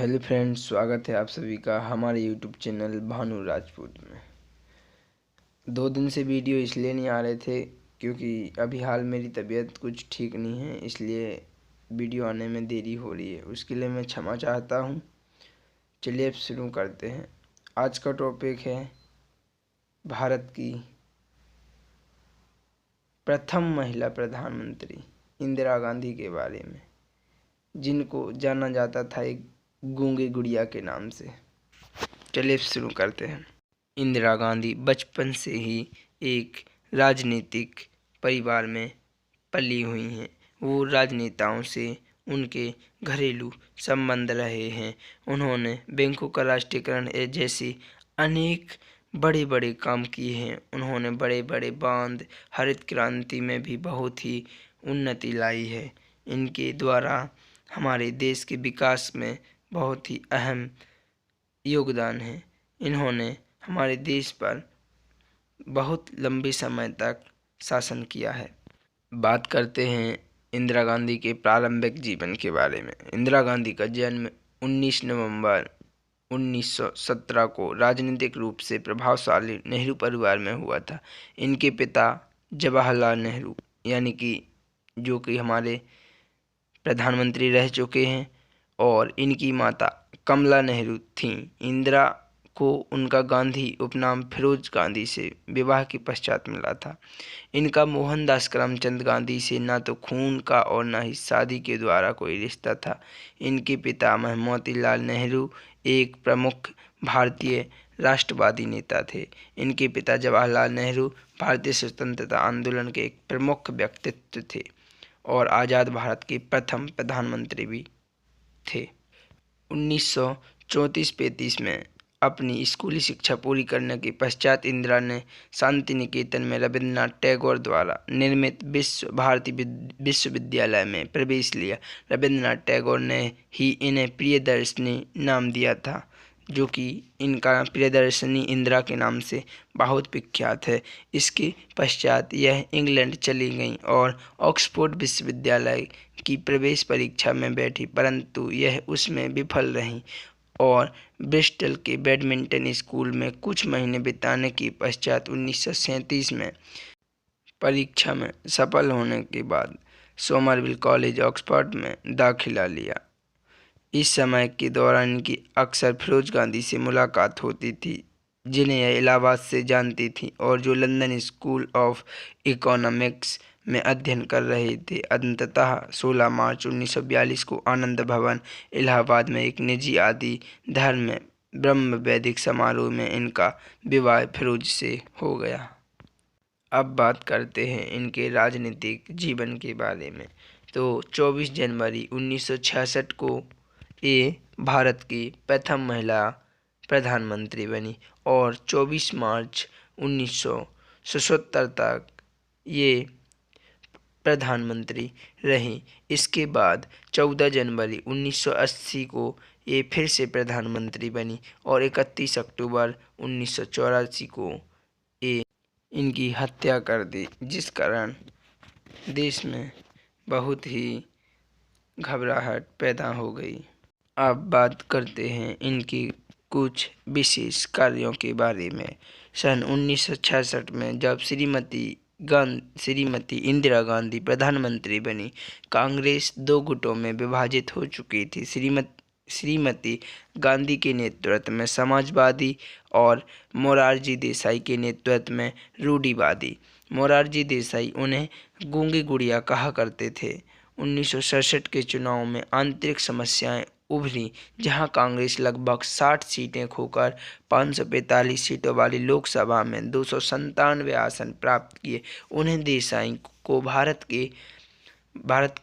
Hello friends, स्वागत है आप सभी का हमारे यूट्यूब चैनल भानु राजपूत में। 2 दिन से वीडियो इसलिए नहीं आ रहे थे क्योंकि अभी हाल मेरी तबीयत कुछ ठीक नहीं है, इसलिए वीडियो आने में देरी हो रही है। उसके लिए मैं क्षमा चाहता हूँ। चलिए अब शुरू करते हैं। आज का टॉपिक है भारत की प्रथम महिला प्रधानमंत्री इंदिरा गांधी के बारे में, जिनको जाना जाता था एक गूंगे गुड़िया के नाम से। चलिए शुरू करते हैं। इंदिरा गांधी बचपन से ही एक राजनीतिक परिवार में पली हुई हैं। वो राजनेताओं से उनके घरेलू संबंध रहे हैं। उन्होंने बैंकों का राष्ट्रीयकरण जैसे अनेक बड़े बड़े काम किए हैं। उन्होंने बड़े बड़े बांध, हरित क्रांति में भी बहुत ही उन्नति लाई है। इनके द्वारा हमारे देश के विकास में बहुत ही अहम योगदान है। इन्होंने हमारे देश पर बहुत लंबे समय तक शासन किया है। बात करते हैं इंदिरा गांधी के प्रारंभिक जीवन के बारे में। इंदिरा गांधी का जन्म 19 नवंबर 1917 को राजनीतिक रूप से प्रभावशाली नेहरू परिवार में हुआ था। इनके पिता जवाहरलाल नेहरू यानी कि जो कि हमारे प्रधानमंत्री रह चुके हैं, और इनकी माता कमला नेहरू थीं। इंदिरा को उनका गांधी उपनाम फिरोज गांधी से विवाह के पश्चात मिला था। इनका मोहनदास करमचंद गांधी से ना तो खून का और न ही शादी के द्वारा कोई रिश्ता था। इनके पितामह मोतीलाल नेहरू एक प्रमुख भारतीय राष्ट्रवादी नेता थे। इनके पिता जवाहरलाल नेहरू भारतीय स्वतंत्रता आंदोलन के एक प्रमुख व्यक्तित्व थे और आज़ाद भारत के प्रथम प्रधानमंत्री भी थे। 1934-35 में अपनी स्कूली शिक्षा पूरी करने के पश्चात इंदिरा ने शांति निकेतन में रविन्द्रनाथ टैगोर द्वारा निर्मित विश्व भारती विश्वविद्यालय में प्रवेश लिया। रविन्द्रनाथ टैगोर ने ही इन्हें प्रियदर्शिनी नाम दिया था, जो कि इनका प्रियदर्शिनी इंदिरा के नाम से बहुत विख्यात है। इसके पश्चात यह इंग्लैंड चली गईं और ऑक्सफोर्ड विश्वविद्यालय की प्रवेश परीक्षा में बैठी, परंतु यह उसमें विफल रहीं और ब्रिस्टल के बैडमिंटन स्कूल में कुछ महीने बिताने के पश्चात 1937 में परीक्षा में सफल होने के बाद सोमरविल कॉलेज ऑक्सफोर्ड में दाखिला लिया। इस समय के दौरान इनकी अक्सर फिरोज गांधी से मुलाकात होती थी, जिन्हें यह इलाहाबाद से जानती थी और जो लंदन स्कूल ऑफ इकोनॉमिक्स में अध्ययन कर रहे थे। अंततः 16 मार्च 1942 को आनंद भवन इलाहाबाद में एक निजी आदि धर्म ब्रह्म वैदिक समारोह में इनका विवाह फिरोज से हो गया। अब बात करते हैं इनके राजनीतिक जीवन के बारे में। तो 24 जनवरी 1966 को ये भारत की प्रथम महिला प्रधानमंत्री बनी और 24 मार्च 1977 तक ये प्रधानमंत्री रहीं। इसके बाद 14 जनवरी 1980 को ये फिर से प्रधानमंत्री बनी और 31 अक्टूबर 1984 को ये इनकी हत्या कर दी, जिस कारण देश में बहुत ही घबराहट पैदा हो गई। अब बात करते हैं इनकी कुछ विशेष कार्यों के बारे में। सन 1966 में जब श्रीमती इंदिरा गांधी प्रधानमंत्री बनी, कांग्रेस 2 गुटों में विभाजित हो चुकी थी। श्रीमती गांधी के नेतृत्व में समाजवादी और मोरारजी देसाई के नेतृत्व में रूढ़िवादी। मोरारजी देसाई उन्हें गूंगी गुड़िया कहा करते थे। 1967 के चुनाव में आंतरिक समस्याएं उभरी, जहां कांग्रेस लगभग 60 सीटें खोकर 545 सीटों वाली लोकसभा में 297 आसन प्राप्त किए। उन्हें देसाई को भारत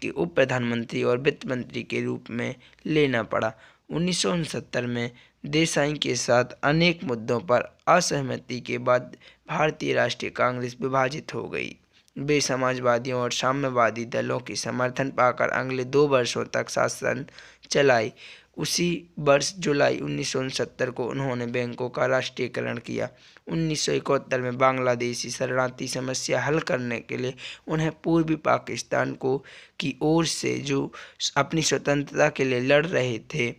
के उप प्रधानमंत्री और वित्त मंत्री के रूप में लेना पड़ा। 1969 में देसाई के साथ अनेक मुद्दों पर असहमति के बाद भारतीय राष्ट्रीय कांग्रेस विभाजित हो गई। वे समाजवादियों और साम्यवादी दलों के समर्थन पाकर अगले 2 वर्षों तक शासन चलाई। उसी वर्ष जुलाई 1969 को उन्होंने बैंकों का राष्ट्रीयकरण किया। 1971 में बांग्लादेशी शरणार्थी समस्या हल करने के लिए उन्हें पूर्वी पाकिस्तान की ओर से जो अपनी स्वतंत्रता के लिए लड़ रहे थे,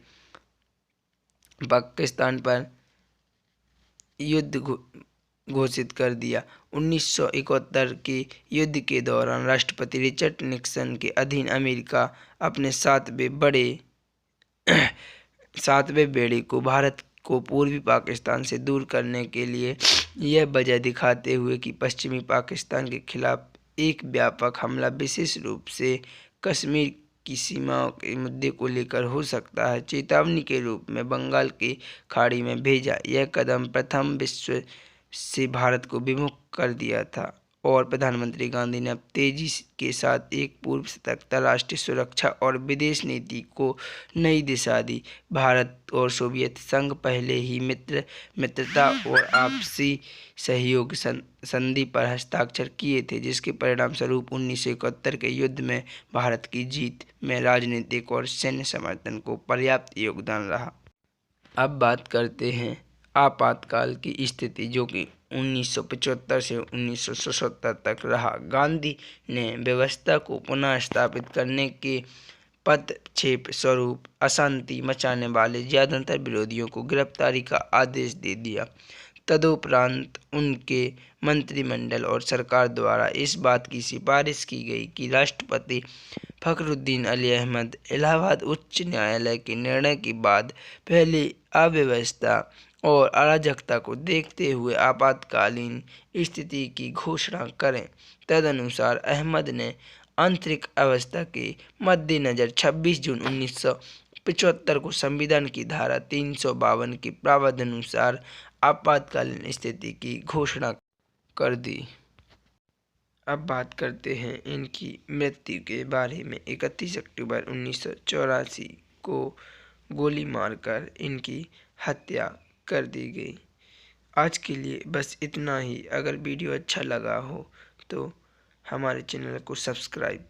पाकिस्तान पर युद्ध घोषित कर दिया। 1971 के युद्ध के दौरान राष्ट्रपति रिचर्ड निक्सन के अधीन अमेरिका अपने सातवें बेड़े को भारत को पूर्वी पाकिस्तान से दूर करने के लिए यह वजह दिखाते हुए कि पश्चिमी पाकिस्तान के खिलाफ एक व्यापक हमला विशेष रूप से कश्मीर की सीमाओं के मुद्दे को लेकर हो सकता है, चेतावनी के रूप में बंगाल की खाड़ी में भेजा। यह कदम प्रथम विश्व से भारत को विमुख कर दिया था और प्रधानमंत्री गांधी ने अब तेजी के साथ एक पूर्व सतर्कता, राष्ट्रीय सुरक्षा और विदेश नीति को नई दिशा दी। भारत और सोवियत संघ पहले ही मित्रता और आपसी सहयोग संधि पर हस्ताक्षर किए थे, जिसके परिणाम स्वरूप 1971 के युद्ध में भारत की जीत में राजनीतिक और सैन्य समर्थन को पर्याप्त योगदान रहा। अब बात करते हैं आपातकाल की स्थिति, जो कि 1975 से 1977 तक रहा। गांधी ने व्यवस्था को पुनः स्थापित करने के पदक्षेप स्वरूप अशांति मचाने वाले ज्यादातर विरोधियों को गिरफ्तारी का आदेश दे दिया। तदुपरांत उनके मंत्रिमंडल और सरकार द्वारा इस बात की सिफारिश की गई कि राष्ट्रपति फखरुद्दीन अली अहमद इलाहाबाद उच्च न्यायालय के निर्णय के बाद पहले अव्यवस्था और अराजकता को देखते हुए आपातकालीन स्थिति की घोषणा करें। तदनुसार अहमद ने आंतरिक अवस्था के मद्देनज़र 26 जून 1975 को संविधान की धारा 352 के प्रावधानानुसार आपातकालीन स्थिति की घोषणा कर दी। अब बात करते हैं इनकी मृत्यु के बारे में। 31 अक्टूबर 1984 को गोली मारकर इनकी हत्या कर दी गई। आज के लिए बस इतना ही। अगर वीडियो अच्छा लगा हो तो हमारे चैनल को सब्सक्राइब करें।